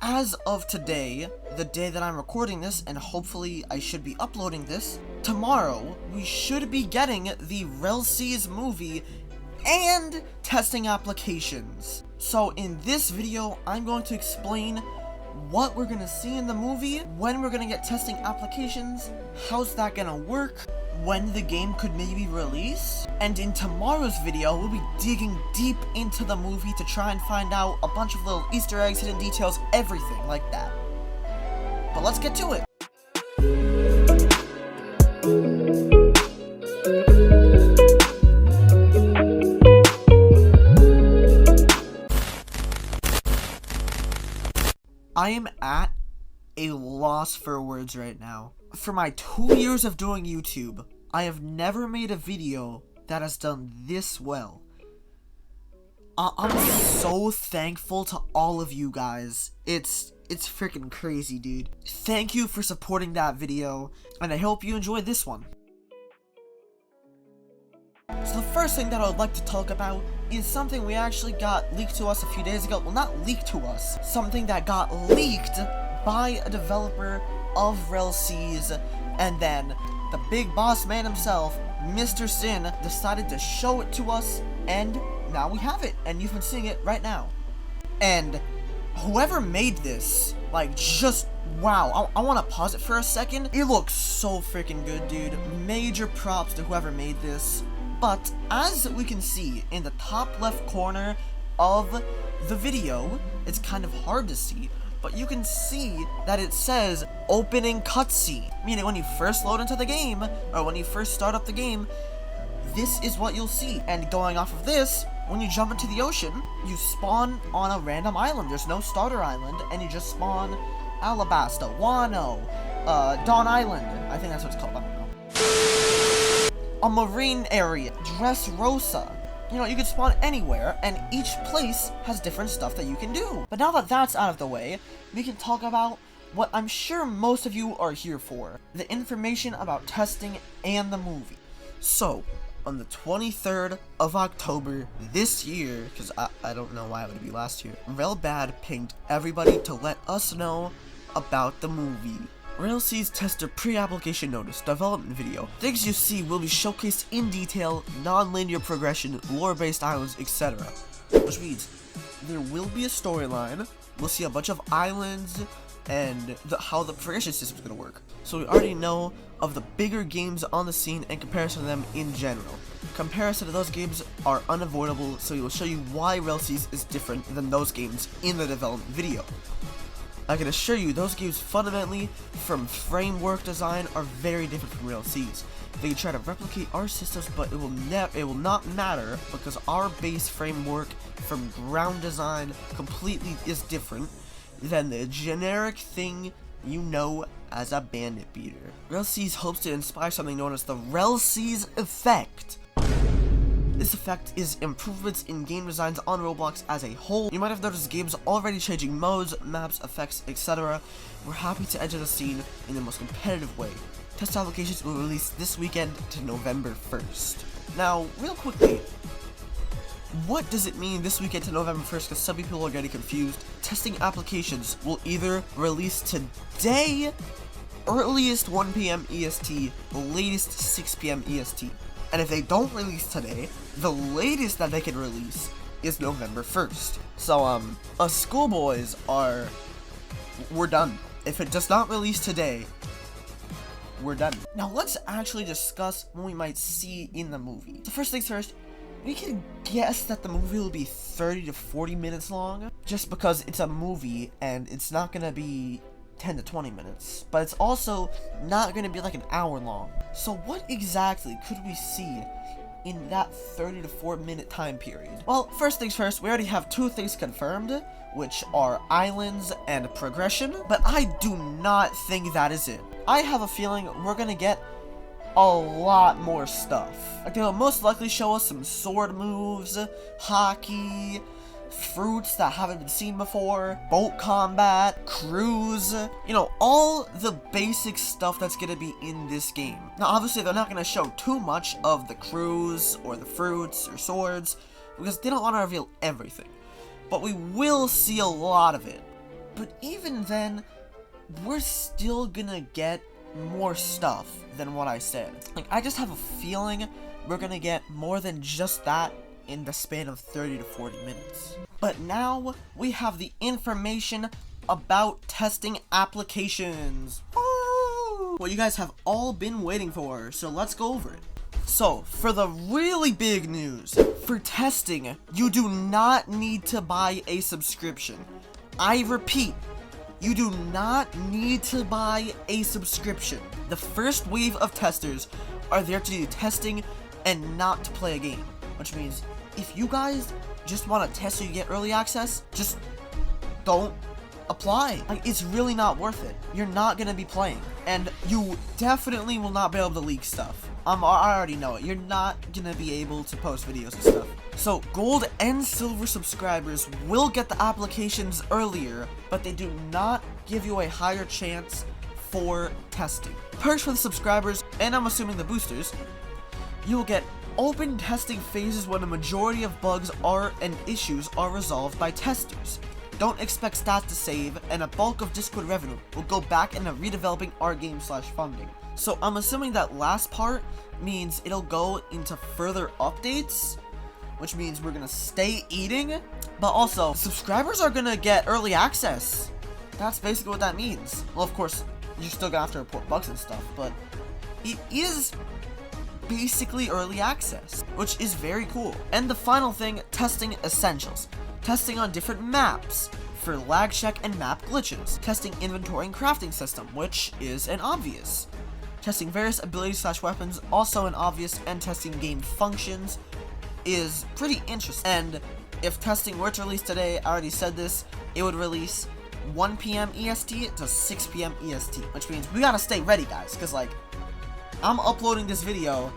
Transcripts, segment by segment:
as of today, the day that I'm recording this, and hopefully I should be uploading this, tomorrow, we should be getting the Rell movie and testing applications. So in this video, I'm going to explain what we're gonna see in the movie, when we're gonna get testing applications, how's that gonna work, when the game could maybe release, and in tomorrow's video, we'll be digging deep into the movie to try and find out a bunch of little Easter eggs, hidden details, everything like that. But let's get to it. I am at a loss for words right now. For my 2 years of doing YouTube, I have never made a video that has done this well. I'm so thankful to all of you guys. It's freaking crazy, dude. Thank you for supporting that video, and I hope you enjoy this one. So the first thing that I would like to talk about is something we actually got leaked to us a few days ago. Well, not leaked to us. Something that got leaked by a developer of Rell, and then the big boss man himself, Mr. Sin, decided to show it to us, and now we have it, and you've been seeing it right now. And whoever made this, like, just wow. I want to pause it for a second. It looks so freaking good, dude. Major props to whoever made this. But as we can see in the top left corner of the video, it's kind of hard to see, but you can see that it says opening cutscene, meaning when you first load into the game, or when you first start up the game, this is what you'll see. And going off of this, when you jump into the ocean, you spawn on a random island. There's no starter island, and you just spawn Alabasta, Wano, Dawn Island, I think that's what it's called, I don't know. A marine area, Dressrosa. You know, you can spawn anywhere, and each place has different stuff that you can do. But now that that's out of the way, we can talk about what I'm sure most of you are here for. The information about testing and the movie. So, on the 23rd of October this year, because I don't know why it would be last year, Rell pinged everybody to let us know about the movie. Rell tester pre-application notice, development video. Things you see will be showcased in detail, non-linear progression, lore-based islands, etc. Which means there will be a storyline, we'll see a bunch of islands, and how the progression system is going to work. So we already know of the bigger games on the scene and comparison to them in general. Comparison to those games are unavoidable, so we will show you why Rell is different than those games in the development video. I can assure you, those games fundamentally, from framework design, are very different from Rell. They can try to replicate our systems, but it will not matter, because our base framework from ground design completely is different than the generic thing you know as a bandit beater. Rell hopes to inspire something known as the Rell effect. This effect is improvements in game designs on Roblox as a whole. You might have noticed games already changing modes, maps, effects, etc. We're happy to enter the scene in the most competitive way. Test applications will release this weekend to November 1st. Now, real quickly, what does it mean this weekend to November 1st? Because some people are getting confused. Testing applications will either release today, earliest 1 p.m. EST, latest 6 p.m. EST. And if they don't release today, the latest that they can release is November 1st. So, us schoolboys we're done. If it does not release today, we're done. Now, let's actually discuss what we might see in the movie. So first things first, we can guess that the movie will be 30 to 40 minutes long, just because it's a movie, and it's not gonna be 10 to 20 minutes, but it's also not going to be like an hour long. So what exactly could we see in that 30 to 4 minute time period? Well, first things first, we already have two things confirmed, which are islands and progression, but I do not think that is it. I have a feeling we're going to get a lot more stuff. Like, they'll most likely show us some sword moves, hockey, fruits that haven't been seen before, boat combat, cruise, you know, all the basic stuff that's gonna be in this game. Now, obviously, they're not gonna show too much of the cruise, or the fruits, or swords, because they don't want to reveal everything. But we will see a lot of it. But even then, we're still gonna get more stuff than what I said. Like, I just have a feeling we're gonna get more than just that in the span of 30 to 40 minutes. But now, we have the information about testing applications. Woo! What you guys have all been waiting for, so let's go over it. So, for the really big news, for testing, you do not need to buy a subscription. I repeat, you do not need to buy a subscription. The first wave of testers are there to do testing and not to play a game. Which means, if you guys just want to test so you get early access, just don't apply. Like, it's really not worth it. You're not gonna be playing. And you definitely will not be able to leak stuff. I already know it. You're not gonna be able to post videos and stuff. So, gold and silver subscribers will get the applications earlier, but they do not give you a higher chance for testing. Perks for the subscribers, and I'm assuming the boosters, you will get open testing phases when a majority of bugs and issues are resolved by testers. Don't expect stats to save, and a bulk of Discord revenue will go back into redeveloping our game / funding. So I'm assuming that last part means it'll go into further updates, which means we're gonna stay eating, but also subscribers are gonna get early access. That's basically what that means. Well, of course, you're still gonna have to report bugs and stuff, but it is basically early access, which is very cool. And the final thing, testing essentials. Testing on different maps for lag check and map glitches. Testing inventory and crafting system, which is an obvious. Testing various abilities / weapons, also an obvious, and testing game functions is pretty interesting. And if testing were to release today, I already said this, it would release 1 PM EST to 6 PM EST, which means we gotta stay ready, guys, because, like, I'm uploading this video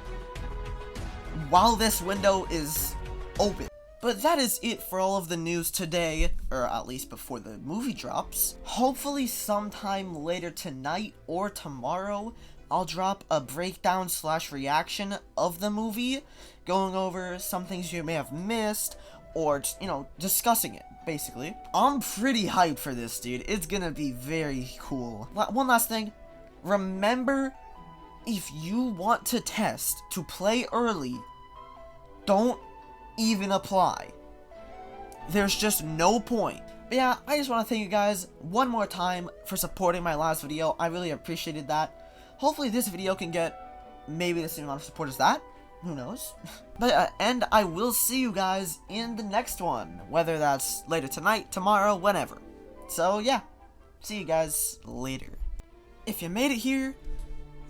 while this window is open. But that is it for all of the news today, or at least before the movie drops. Hopefully sometime later tonight or tomorrow, I'll drop a breakdown / reaction of the movie, going over some things you may have missed, or, you know, discussing it, basically. I'm pretty hyped for this, dude. It's gonna be very cool. One last thing. Remember, if you want to test to play early, don't even apply. There's just no point. But yeah, I just want to thank you guys one more time for supporting my last video. I really appreciated that. Hopefully this video can get maybe the same amount of support as that. Who knows? But and I will see you guys in the next one, whether that's later tonight, tomorrow, whenever. So yeah, see you guys later. If you made it here,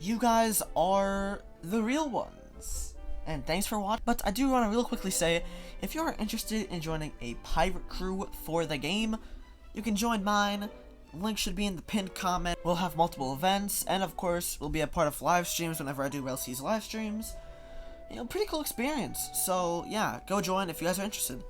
you guys are the real ones. And thanks for watching. But I do want to real quickly say, if you are interested in joining a pirate crew for the game, you can join mine. Link should be in the pinned comment. We'll have multiple events, and of course, we'll be a part of live streams whenever I do Rell's live streams. You know, pretty cool experience. So yeah, go join if you guys are interested.